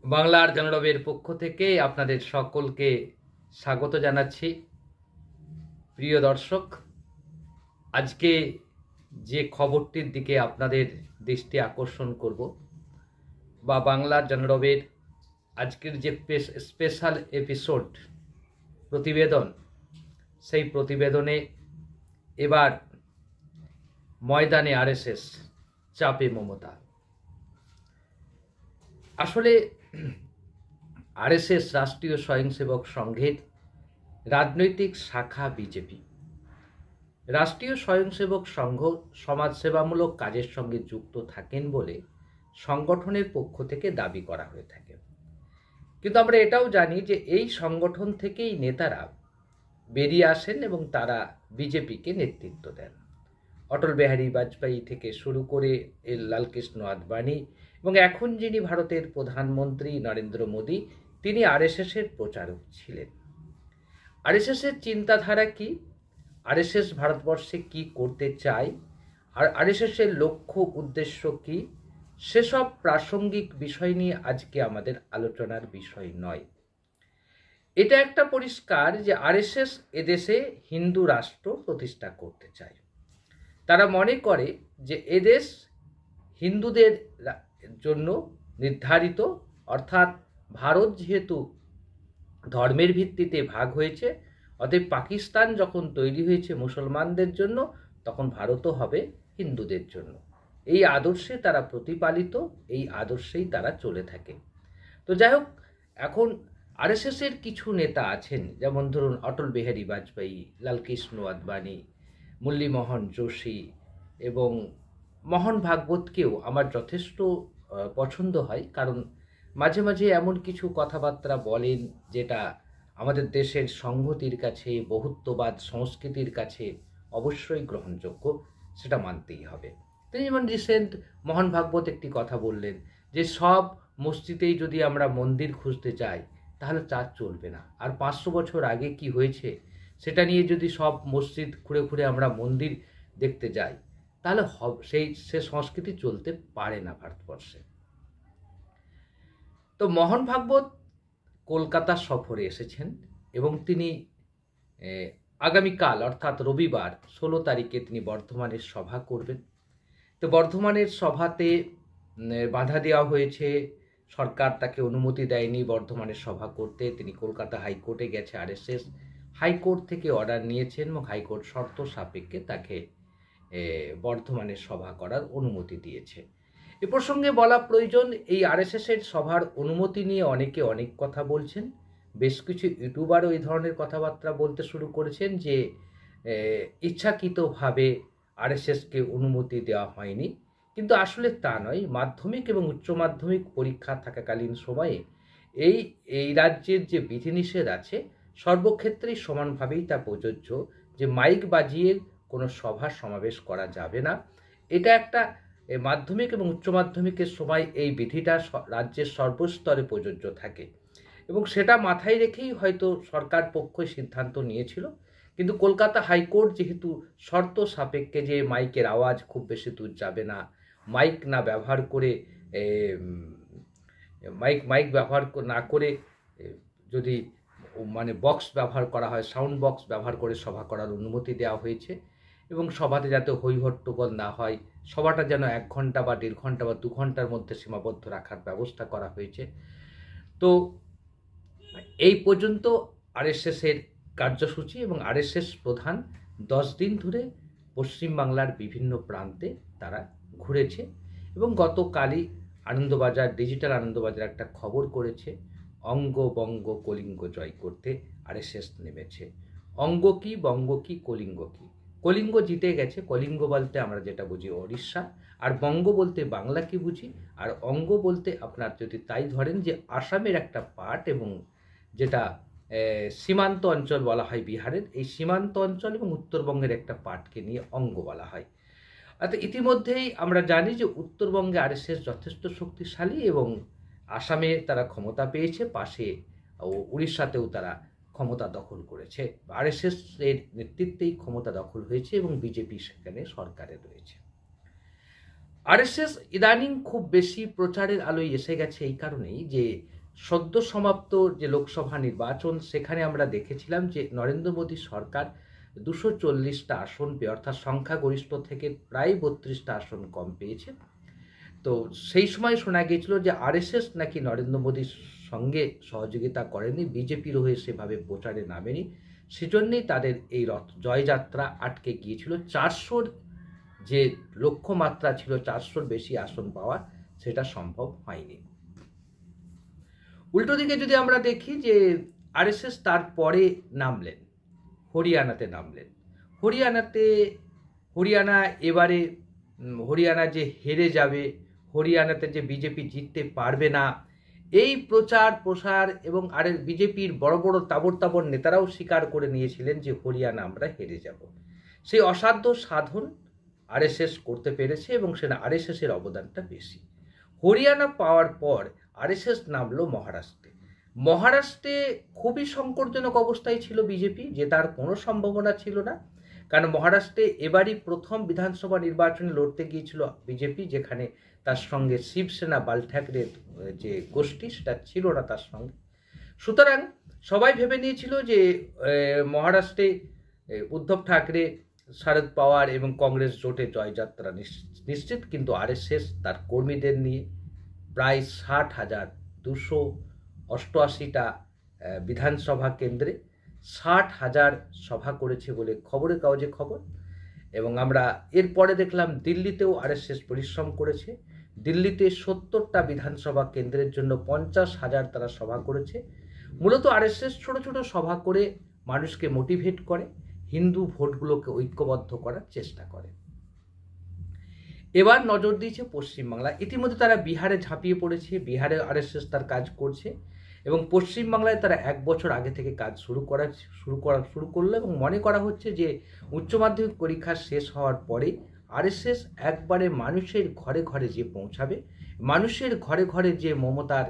বাংলার জনরবের পক্ষ থেকে আপনাদের সকলকে স্বাগত জানাচ্ছি। প্রিয় দর্শক, আজকে যে খবরটির দিকে আপনাদের দৃষ্টি আকর্ষণ করব বা বাংলার জনরবের আজকের যে স্পেশাল এপিসোড প্রতিবেদন, সেই প্রতিবেদনে এবার ময়দানে আরএসএস, চাপে মমতা। আসলে আরএসএস রাষ্ট্রীয় স্বয়ংসেবক সংঘের রাজনৈতিক শাখা বিজেপি। রাষ্ট্রীয় স্বয়ংসেবক সংঘ সমাজসেবামূলক কাজের সঙ্গে যুক্ত থাকেন বলে সংগঠনের পক্ষ থেকে দাবি করা হয়ে থাকে। কিন্তু আমরা এটাও জানি যে এই সংগঠন থেকেই নেতারা বেরিয়ে আসেন এবং তারা বিজেপিকে নেতৃত্ব দেন। অটল বিহারী বাজপেয়ী থেকে শুরু করে লালকৃষ্ণ আদবানি এবং এখন যিনি ভারতের প্রধানমন্ত্রী নরেন্দ্র মোদী, তিনি আরএসএসের প্রচারক ছিলেন। আরএসএসের চিন্তাধারা কি, আরএসএস ভারতবর্ষে কি করতে চায়, আর আরএসএসের লক্ষ্য উদ্দেশ্য কি, সেসব প্রাসঙ্গিক বিষয় নিয়ে আজকে আমাদের আলোচনার বিষয় নয়। এটা একটা পরিষ্কার যে আরএসএস এদেশে হিন্দু রাষ্ট্র প্রতিষ্ঠা করতে চায়। তারা মনে করে যে এদেশ হিন্দুদের জন্য নির্ধারিত, অর্থাৎ ভারত যেহেতু ধর্মের ভিত্তিতে ভাগ হয়েছে, অতএব পাকিস্তান যখন তৈরি হয়েছে মুসলমানদের জন্য, তখন ভারতও হবে হিন্দুদের জন্য। এই আদর্শে তারা প্রতিপালিত, এই আদর্শেই তারা চলে থাকে। তো যাই হোক, এখন আরএসএসের কিছু নেতা আছেন, যেমন ধরুন অটল বিহারী বাজপেয়ী, লালকৃষ্ণ আদবানি, মুরলীমোহন যোশী এবং মোহন ভাগবতকেও আমার যথেষ্ট পছন্দ হয়, কারণ মাঝে মাঝে এমন কিছু কথাবার্তা বলেন যেটা আমাদের দেশের সংহতির কাছে, বহুত্ববাদ সংস্কৃতির কাছে অবশ্যই গ্রহণযোগ্য, সেটা মানতেই হবে। তিনি যেমন রিসেন্ট মোহন ভাগবত একটি কথা বললেন যে সব মসজিদেই যদি আমরা মন্দির খুঁজতে যাই তাহলে চাঁদ চলবে না, আর 500 বছর আগে কি হয়েছে সেটা নিয়ে যদি সব মসজিদ খুঁড়ে খুঁড়ে আমরা মন্দির দেখতে যাই তাহলে সে সংস্কৃতি চলতে পারে না ভারতবর্ষে। তো মোহন ভাগবত কলকাতা সফরে এসেছেন এবং তিনি আগামীকাল অর্থাৎ রবিবার 16 তারিখে তিনি বর্ধমানের সভা করবেন। তো বর্ধমানের সভাতে বাধা দেওয়া হয়েছে, সরকার তাকে অনুমতি দেয়নি বর্ধমানের সভা করতে। তিনি কলকাতা হাইকোর্টে গেছে আরএসএস, হাইকোর্ট থেকে অর্ডার নিয়েছেন এবং হাইকোর্ট শর্ত সাপেক্ষে তাকে বর্ধমানের সভা করার অনুমতি দিয়েছে। এ প্রসঙ্গে বলা প্রয়োজন, এই আরএসএসের সভার অনুমতি নিয়ে অনেকে অনেক কথা বলছেন। বেশ কিছু ইউটিউবারও এই ধরনের কথাবার্তা বলতে শুরু করেছেন যে ইচ্ছাকৃতভাবে আরএসএসকে অনুমতি দেওয়া হয়নি, কিন্তু আসলে তা নয়। মাধ্যমিক এবং উচ্চ মাধ্যমিক পরীক্ষা থাকাকালীন সময়ে এই রাজ্যের যে বিধিনিষেধ আছে সর্বক্ষেত্রেই সমানভাবেই তা প্রযোজ্য, যে মাইক বাজিয়ে কোনো সভা সমাবেশ করা যাবে না। এটা একটা মাধ্যমিক এবং উচ্চ মাধ্যমিকের সময় এই বিধিটা রাজ্যের সর্বস্তরে প্রযোজ্য থাকে এবং সেটা মাথায় রেখেই হয়তো সরকার পক্ষই সিদ্ধান্ত নিয়েছিল। কিন্তু কলকাতা হাইকোর্ট যেহেতু শর্ত সাপেক্ষে যে মাইকের আওয়াজ খুব বেশি দূর যাবে না, মাইক না ব্যবহার করে মাইক ব্যবহার না করে যদি বক্স ব্যবহার করা হয়, সাউন্ড বক্স ব্যবহার করে সভা করার অনুমতি দেওয়া হয়েছে এবং সভাতে যাতে হইহট্টগোল না হয়, সভাটা যেন 1 ঘন্টা বা 1.5 ঘন্টা বা 2 ঘন্টার মধ্যে সীমাবদ্ধ রাখার ব্যবস্থা করা হয়েছে। তো এই পর্যন্ত আরএসএসের কার্যসূচি এবং আরএসএস প্রধান 10 দিন ধরে পশ্চিমবাংলার বিভিন্ন প্রান্তে তারা ঘুরেছে এবং গতকালই আনন্দবাজার, ডিজিটাল আনন্দবাজার একটা খবর করেছে, অঙ্গ বঙ্গ কলিঙ্গ জয় করতে আরএসএস নেমেছে। অঙ্গ কি, বঙ্গ কি, কলিঙ্গ কি? কলিঙ্গ জিতে গেছে। কলিঙ্গ বলতে আমরা যেটা বুঝি ওড়িশা, আর বঙ্গ বলতে বাংলা কি বুঝি, আর অঙ্গ বলতে আপনার যদি তাই ধরেন যে আসামের একটা পার্ট এবং যেটা সীমান্ত অঞ্চল বলা হয় বিহারের, এই সীমান্ত অঞ্চল এবং উত্তরবঙ্গের একটা পার্টকে নিয়ে অঙ্গ বলা হয়। অর্থাৎ ইতিমধ্যেই আমরা জানি যে উত্তরবঙ্গে আরএসএস যথেষ্ট শক্তিশালী এবং আসামে তারা ক্ষমতা পেয়েছে, পাশে উড়িষ্যাতেও তারা ক্ষমতা দখল করেছে। আরএসএস এর নেতৃত্বেই ক্ষমতা দখল হয়েছে এবং বিজেপি সেখানে সরকারে রয়েছে। আরএসএস ইদানিং খুব বেশি প্রচারের আলোয় এসে গেছে এই কারণেই যে সদ্য সমাপ্ত যে লোকসভা নির্বাচন সেখানে আমরা দেখেছিলাম যে নরেন্দ্র মোদী সরকার 240টা আসন পেয়ে অর্থাৎ সংখ্যাগরিষ্ঠ থেকে প্রায় 32টা আসন কম পেয়েছে। তো সেই সময় শোনা গিয়েছিল যে আরএসএস নাকি নরেন্দ্র মোদীর সঙ্গে সহযোগিতা করেনি, বিজেপির হয়ে সেভাবে প্রচারে নামেনি, সেজন্যই তাদের এই জয়যাত্রা আটকে গিয়েছিল। 400 যে লক্ষ্যমাত্রা ছিল 400-র বেশি আসন পাওয়া, সেটা সম্ভব হয়নি। উল্টো দিকে যদি আমরা দেখি যে আরএসএস তারপরে নামলেন, হরিয়ানাতে নামলেন। হরিয়ানা এবারে হরিয়ানা যে হেরে যাবে, হরিয়ানাতে যে বিজেপি জিততে পারবে না, এই প্রচার প্রসার এবং বিজেপির বড় বড় তাবড় নেতারাও স্বীকার করে নিয়েছিলেন যে হরিয়ানা আমরা হেরে যাব। সেই অসাধ্য সাধন আরএসএস করতে পেরেছে এবং সেটা আরএসএসের অবদানটা বেশি। হরিয়ানা পাওয়ার পর আরএসএস নামলো মহারাষ্ট্রে খুবই সংকটজনক অবস্থায় ছিল বিজেপি, যে তার কোনো সম্ভাবনা ছিল না, কারণ মহারাষ্ট্রে এবারই প্রথম বিধানসভা নির্বাচনে লড়তে গিয়েছিল বিজেপি, যেখানে তার সঙ্গে শিবসেনা বাল ঠাকরের যে গোষ্ঠী সেটা ছিল না তার সঙ্গে। সুতরাং সবাই ভেবে নিয়েছিল যে মহারাষ্ট্রে উদ্ধব ঠাকরে, শরদ পাওয়ার এবং কংগ্রেস জোটে জয়যাত্রা নিশ্চিত। কিন্তু আরএসএস তার কর্মীদের নিয়ে প্রায় 60,288টা বিধানসভা কেন্দ্রে 60,000 সভা করেছে বলে খবরের কাগজে খবর। এবং আমরা এরপরে দেখলাম দিল্লিতেও আরএসএস পরিশ্রম করেছে। দিল্লিতে 70টা বিধানসভা কেন্দ্রের জন্য 50,000 তারা সভা করেছে। মূলত আরএসএস ছোট ছোট সভা করে মানুষকে মোটিভেট করে, হিন্দু ভোটগুলোকে ঐক্যবদ্ধ করার চেষ্টা করে। এবার নজর দিয়েছে পশ্চিমবাংলা। ইতিমধ্যে তারা বিহারে ঝাঁপিয়ে পড়েছে, বিহারে আরএসএস তার কাজ করছে এবং পশ্চিমবাংলায় তারা 1 বছর আগে থেকে কাজ শুরু করলো এবং মনে করা হচ্ছে যে উচ্চ মাধ্যমিক পরীক্ষা শেষ হওয়ার পরে আরএসএস একবারে মানুষের ঘরে ঘরে যে পৌঁছাবে, মানুষের ঘরে ঘরে যে মমতার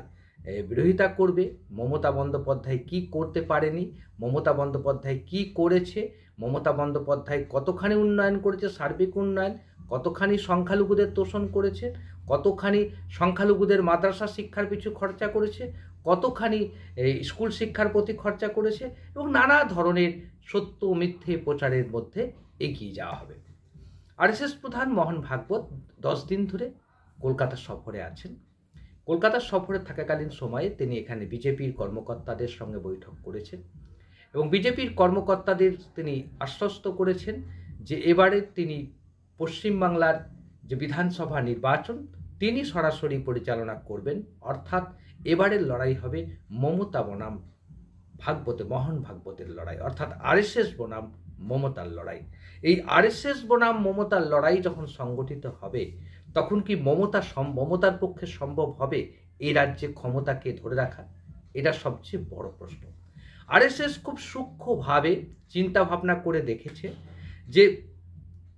বিরোধিতা করবে, মমতা বন্দ্যোপাধ্যায় কি করতে পারেনি, মমতা বন্দ্যোপাধ্যায় কি করেছে, মমতা বন্দ্যোপাধ্যায় কতখানি উন্নয়ন করেছে, সার্বিক উন্নয়ন, কতখানি সংখ্যালঘুদের তোষণ করেছে, কতখানি সংখ্যালঘুদের মাদ্রাসা শিক্ষার পিছু খরচা করেছে, কতখানি স্কুল শিক্ষার প্রতি খরচা করেছে, এবং নানা ধরনের সত্য মিথ্যে প্রচারের মধ্যে এগিয়ে যাওয়া হবে। আরএসএস প্রধান মোহন ভাগবত 10 দিন ধরে কলকাতা সফরে আছেন। কলকাতা সফরে থাকাকালীন সময়ে তিনি এখানে বিজেপির কর্মকর্তাদের সঙ্গে বৈঠক করেছেন এবং বিজেপির কর্মকর্তাদের তিনি আশ্বস্ত করেছেন যে এবারে তিনি পশ্চিমবাংলার যে বিধানসভা নির্বাচন তিনি সরাসরি পরিচালনা করবেন, অর্থাৎ এবারের লড়াই হবে মমতা বনাম মোহন ভাগবতের লড়াই, অর্থাৎ আরএসএস বনাম মমতার লড়াই। এই আরএসএস বনাম মমতার লড়াই যখন সংগঠিত হবে তখন কি মমতার পক্ষে সম্ভব হবে এই রাজ্যে ক্ষমতাকে ধরে রাখা? এটা সবচেয়ে বড় প্রশ্ন। আরএসএস খুব সূক্ষ্মভাবে চিন্তা ভাবনা করে দেখেছে যে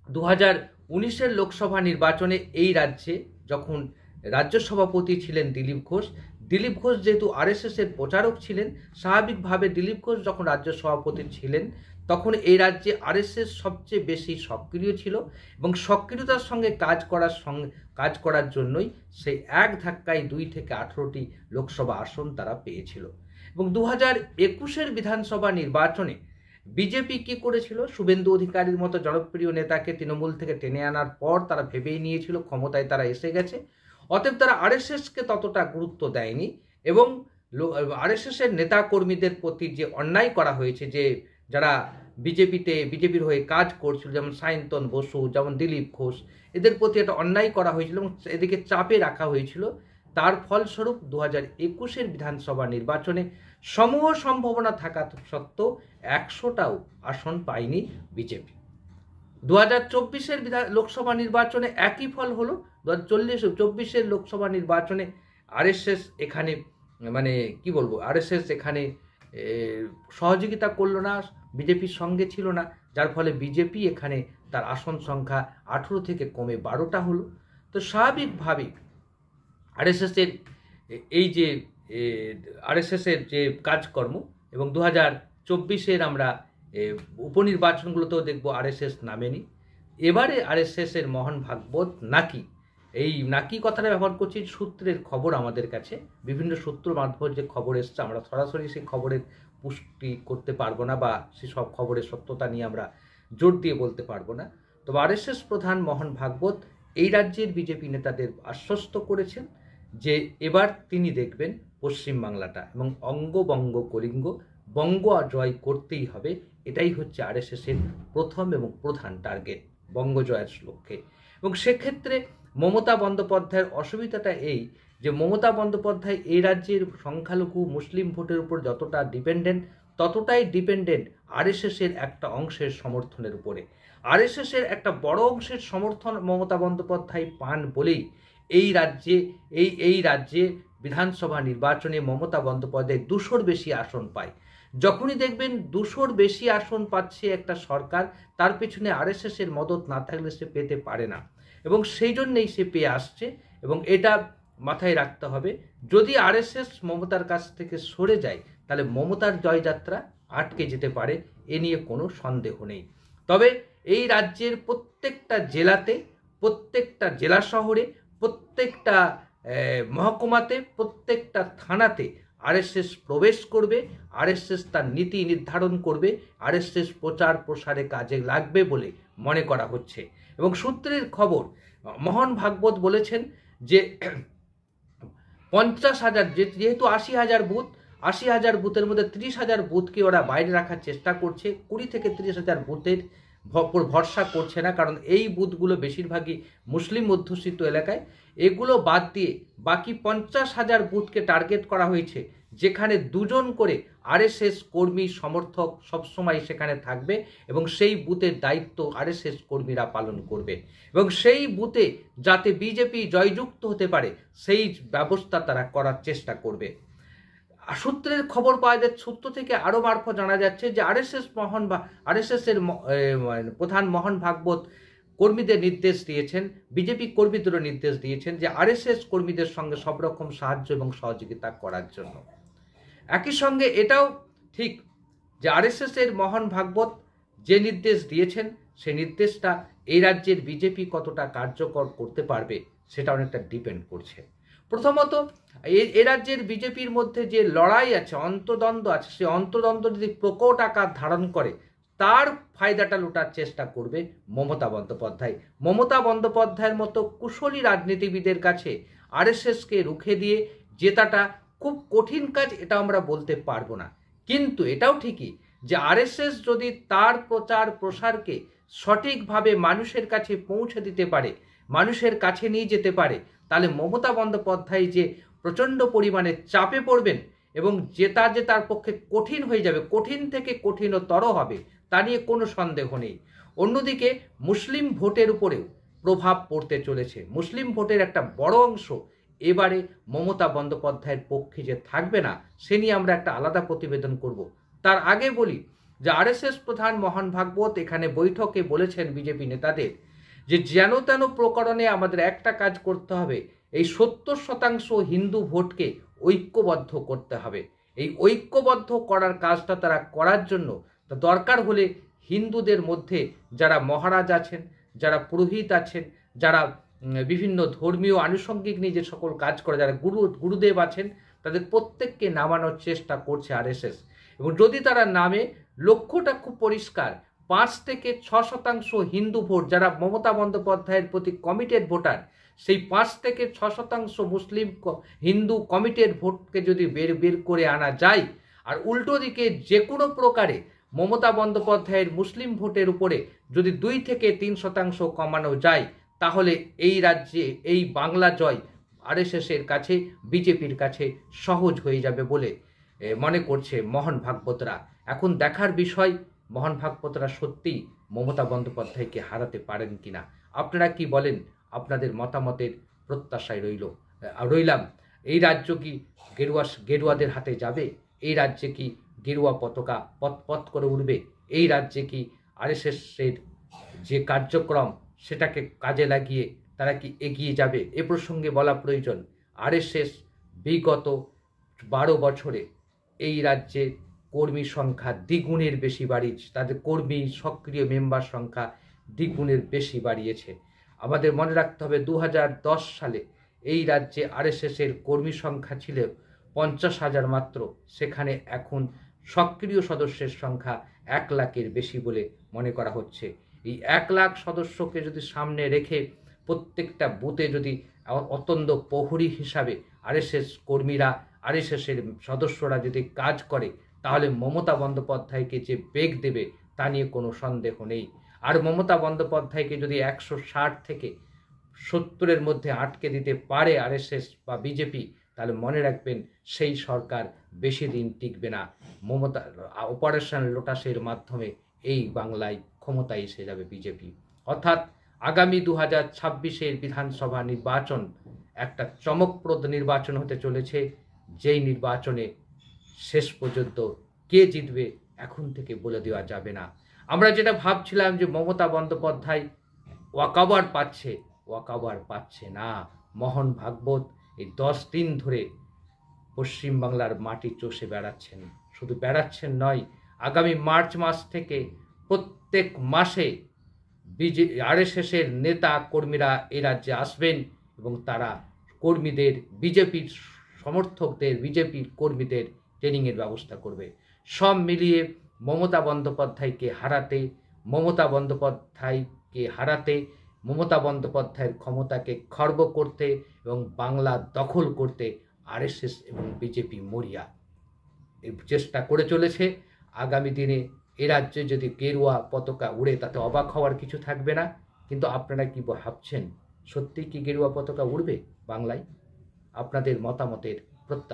2019-এর লোকসভা নির্বাচনে এই রাজ্যে যখন রাজ্য সভাপতি ছিলেন দিলীপ ঘোষ যেহেতু আরএসএসের প্রচারক ছিলেন, স্বাভাবিকভাবে দিলীপ ঘোষ যখন রাজ্য সভাপতি ছিলেন তখন এই রাজ্যে আরএসএস সবচেয়ে বেশি সক্রিয় ছিল এবং সক্রিয়তার সঙ্গে কাজ করার জন্যই সেই এক ধাক্কায় 2 থেকে 18টি লোকসভা আসন তারা পেয়েছিল। এবং 2021-এর বিধানসভা নির্বাচনে বিজেপি কি করেছিল, শুভেন্দু অধিকারীর মতো জনপ্রিয় নেতাকে তৃণমূল থেকে টেনে আনার পর তারা ভেবেই নিয়েছিল ক্ষমতায় তারা এসে গেছে, অতএব তারা আরএসএসকে ততটা গুরুত্ব দেয়নি এবং আরএসএসের নেতা কর্মীদের প্রতি যে অন্যায় করা হয়েছে, যে যারা বিজেপির হয়ে কাজ করছিল, যেমন সায়ন্তন বসু, যেমন দিলীপ ঘোষ, এদের প্রতি একটা অন্যায় করা হয়েছিল এবং এদিকে চাপে রাখা হয়েছিল। তার ফলস্বরূপ 2021-এর বিধানসভা নির্বাচনে সমূহ সম্ভাবনা থাকা সত্ত্বেও 100টাও আসন পায়নি বিজেপি। 2024-এর লোকসভা নির্বাচনে একই ফল হলো। 2024-এর লোকসভা নির্বাচনে আরএসএস এখানে আরএসএস এখানে সহযোগিতা করলো না, বিজেপির সঙ্গে ছিল না, যার ফলে বিজেপি এখানে তার আসন সংখ্যা 18 থেকে কমে 12টা হলো। তো স্বাভাবিকভাবেই আরএসএসের যে কাজকর্ম এবং 2024-এর আমরা উপনির্বাচনগুলোতেও দেখব আরএসএস নামেনি। এবারে আরএসএসের মোহন ভাগবত নাকি এই নাকি কথাটা ব্যবহার করছি সূত্রের খবর আমাদের কাছে, বিভিন্ন সূত্র মারফত যে খবর এসছে, আমরা সরাসরি সেই খবরের পুষ্টি করতে পারবো না বা সেসব খবরের সত্যতা নিয়ে আমরা জোর দিয়ে বলতে পারবো না। তবে আরএসএস প্রধান মোহন ভাগবত এই রাজ্যের বিজেপি নেতাদের আশ্বস্ত করেছেন যে এবার তিনি দেখবেন পশ্চিমবাংলাটা এবং অঙ্গবঙ্গ কলিঙ্গ বঙ্গ জয় করতেই হবে, এটাই হচ্ছে আরএসএসের প্রথম এবং প্রধান টার্গেট বঙ্গ জয়ের লক্ষ্যে। এবং সেক্ষেত্রে মমতা বন্দ্যোপাধ্যায়ের অসুবিধাটা এই যে মমতা বন্দ্যোপাধ্যায় এই রাজ্যের সংখ্যালঘু মুসলিম ভোটের উপর যতটা ডিপেন্ডেন্ট, ততটাই ডিপেন্ডেন্ট আরএসএসের একটা অংশের সমর্থনের উপরে। আরএসএসের একটা বড় অংশের সমর্থন মমতা বন্দ্যোপাধ্যায় পান বলেই এই রাজ্যে বিধানসভা নির্বাচনে মমতা বন্দ্যোপাধ্যায় 200-র বেশি আসন পায়। যখনই দেখবেন 200-র বেশি আসন পাচ্ছে একটা সরকার, তার পেছনে আরএসএসের মদত না থাকলে সে পেতে পারে না, এবং সেই জন্যেই সে পেয়ে আসছে। এবং এটা মাথায় রাখতে হবে, যদি আরএসএস মমতার কাছ থেকে সরে যায় তাহলে মমতার জয়যাত্রা আটকে যেতে পারে, এ নিয়ে কোনো সন্দেহ নেই। তবে এই রাজ্যের প্রত্যেকটা জেলাতে, প্রত্যেকটা জেলা শহরে, প্রত্যেকটা মহকুমাতে, প্রত্যেকটা থানাতে আরএসএস প্রবেশ করবে, আরএসএস তার নীতি নির্ধারণ করবে, আরএসএস প্রচার প্রসারে কাজে লাগবে বলে মনে করা হচ্ছে। এবং সূত্রের খবর, মোহন ভাগবত বলেছেন যে 50,000, যেহেতু 80,000 বুথ, 80,000 বুথের মধ্যে 30,000 বুথকে ওরা বাইরে রাখার চেষ্টা করছে, 20 থেকে 30,000 বুথের ভরসা করছে না, কারণ এই বুথগুলো বেশিরভাগই মুসলিম অধ্যুষিত এলাকায়। এগুলো বাদ দিয়ে বাকি 50,000 বুথকে টার্গেট করা হয়েছে, যেখানে 2 জন করে আরএসএস কর্মী সমর্থক সবসময় সেখানে থাকবে এবং সেই বুথের দায়িত্ব আরএসএস কর্মীরা পালন করবে, এবং সেই বুথে যাতে বিজেপি জয়যুক্ত হতে পারে সেই ব্যবস্থা তারা করার চেষ্টা করবে। সূত্রের খবর পাওয়া যাচ্ছে, সূত্র থেকে আরও মারফত জানা যাচ্ছে যে আরএসএসের প্রধান মোহন ভাগবত কর্মীদের নির্দেশ দিয়েছেন, বিজেপি কর্মীদেরও নির্দেশ দিয়েছেন যে আরএসএস কর্মীদের সঙ্গে সব রকম সাহায্য এবং সহযোগিতা করার জন্য। একই সঙ্গে এটাও ঠিক যে আরএসএসের মোহন ভাগবত যে নির্দেশ দিয়েছেন, সেই নির্দেশটা এই রাজ্যের বিজেপি কতটা কার্যকর করতে পারবে সেটা অনেকটা ডিপেন্ড করছে। প্রথমত, এ রাজ্যের বিজেপির মধ্যে যে লড়াই আছে, অন্তর্দ্বন্দ্ব আছে, সেই অন্তর্দ্বন্দ্ব যদি প্রকট আকার ধারণ করে, তার ফায়দাটা লুটার চেষ্টা করবে মমতা বন্দ্যোপাধ্যায়। মমতা বন্দ্যোপাধ্যায়ের মতো কুশলী রাজনীতিবিদের কাছে আরএসএসকে রুখে দিয়ে জেতাটা খুব কঠিন কাজ, এটা আমরা বলতে পারবো না। কিন্তু এটাও ঠিকই যে আরএসএস যদি তার প্রচার প্রসারকে সঠিকভাবে মানুষের কাছে পৌঁছে দিতে পারে, মানুষের কাছে নিয়ে যেতে পারে, তাহলে মমতা বন্দ্যোপাধ্যায় যে প্রচণ্ড পরিমাণে চাপে পড়বেন এবং জেতা যে তার পক্ষে কঠিন হয়ে যাবে, কঠিন থেকে কঠিনতর হবে, তা নিয়ে কোনো সন্দেহ নেই। অন্যদিকে মুসলিম ভোটের উপরেও প্রভাব পড়তে চলেছে। মুসলিম ভোটের একটা বড় অংশ এবারে মমতা বন্দ্যোপাধ্যায়ের পক্ষে যে থাকবে না, সে নিয়ে আমরা একটা আলাদা প্রতিবেদন করব। তার আগে বলি যে আরএসএস প্রধান মোহন ভাগবত এখানে বৈঠকে বলেছেন বিজেপি নেতাদের যে যেন তেন প্রকরণে আমাদের একটা কাজ করতে হবে, এই 70% হিন্দু ভোটকে ঐক্যবদ্ধ করতে হবে। এই ঐক্যবদ্ধ করার কাজটা তারা করার জন্য দরকার হলে হিন্দুদের মধ্যে যারা মহারাজ আছেন, যারা পুরোহিত আছেন, যারা বিভিন্ন ধর্মীয় আনুষঙ্গিক নিয়ে যে সকল কাজ করে, যারা গুরুদেব আছেন, তাদের প্রত্যেককে নামানোর চেষ্টা করছে আরএসএস। এবং যদি তারা নামে, লক্ষ্যটা খুব পরিষ্কার, 5 থেকে 6% হিন্দু ভোট যারা মমতা বন্দ্যোপাধ্যায়ের প্রতি কমিটেড ভোটার, সেই 5 থেকে 6% মুসলিম হিন্দু কমিটেড ভোটকে যদি বের করে আনা যায়, আর উল্টো দিকে যে কোনো প্রকারে মমতা বন্দ্যোপাধ্যায়ের মুসলিম ভোটের উপরে যদি 2 থেকে 3% কমানো যায়, তাহলে এই রাজ্যে এই বাংলা জয় আরএসএসের কাছে, বিজেপির কাছে সহজ হয়ে যাবে বলে মনে করছে মোহন ভাগবতরা। এখন দেখার বিষয় মোহন ভাগবতরা সত্যি মমতা বন্দ্যোপাধ্যায়কে হারাতে পারেন কিনা। আপনারা কি বলেন? আপনাদের মতামতের প্রত্যাশায় রইলাম। এই রাজ্য কি গেরুয়াদের হাতে যাবে? এই রাজ্যে কি গেরুয়া পতাকা পথ করে উঠবে? এই রাজ্যে কি আরএসএসের যে কার্যক্রম সেটাকে কাজে লাগিয়ে তারা কি এগিয়ে যাবে? এ প্রসঙ্গে বলা প্রয়োজন, আরএসএস বিগত 12 বছরে এই রাজ্যে কর্মী সংখ্যা দ্বিগুণের বেশি বাড়িয়েছে, তাদের কর্মী সক্রিয় মেম্বার সংখ্যা দ্বিগুণের বেশি বাড়িয়েছে। আমাদের মনে রাখতে হবে 2010 সালে এই রাজ্যে আরএসএসের কর্মী সংখ্যা ছিল 50,000 মাত্র, সেখানে এখন সক্রিয় সদস্যের সংখ্যা 1 লাখের বেশি বলে মনে করা হচ্ছে। এই 1 লাখ সদস্যকে যদি সামনে রেখে প্রত্যেকটা বুথে যদি অতন্দ্র প্রহরী হিসাবে আরএসএস কর্মীরা, আরএসএসের সদস্যরা যদি কাজ করে, তাহলে মমতা বন্দ্যোপাধ্যায়কে যে বেগ দেবে তা নিয়ে কোনো সন্দেহ নেই। আর মমতা বন্দ্যোপাধ্যায়কে যদি 160 থেকে 70-এর মধ্যে আটকে দিতে পারে আরএসএস বা বিজেপি, তাহলে মনে রাখবেন সেই সরকার বেশি দিন টিকবে না। মমতা অপারেশন লোটাসের মাধ্যমে এই বাংলায় ক্ষমতায় এসে যাবে বিজেপি। অর্থাৎ আগামী 2026-এর বিধানসভা নির্বাচন একটা চমকপ্রদ নির্বাচন হতে চলেছে, যেই নির্বাচনে শেষ পর্যন্ত কে জিতবে এখন থেকে বলে দেওয়া যাবে না। আমরা যেটা ভাবছিলাম যে মমতা বন্দ্যোপাধ্যায় ওয়াকওভার পাচ্ছে না। মোহন ভাগবত এই 10 দিন ধরে পশ্চিমবাংলার মাটি চষে বেড়াচ্ছেন। শুধু বেড়াচ্ছেন নয়, আগামী মার্চ মাস থেকে প্রত্যেক মাসে আরএসএসের নেতা কর্মীরা এই রাজ্যে আসবেন এবং তারা কর্মীদের, বিজেপির সমর্থকদের, বিজেপির কর্মীদের ট্রেনিংয়ের ব্যবস্থা করবে। সব মিলিয়ে মমতা বন্দ্যোপাধ্যায়কে হারাতে, মমতা বন্দ্যোপাধ্যায়ের ক্ষমতাকে খর্ব করতে এবং বাংলা দখল করতে আরএসএস এবং বিজেপি মরিয়া চেষ্টা করে চলেছে। আগামী দিনে এ রাজ্যে যদি গেরুয়া পতাকা উড়ে তাতে অবাক হওয়ার কিছু থাকবে না। কিন্তু আপনারা কি ভাবছেন, সত্যিই কি গেরুয়া পতাকা উড়বে বাংলায়? আপনাদের মতামতের প্রত্যাশা।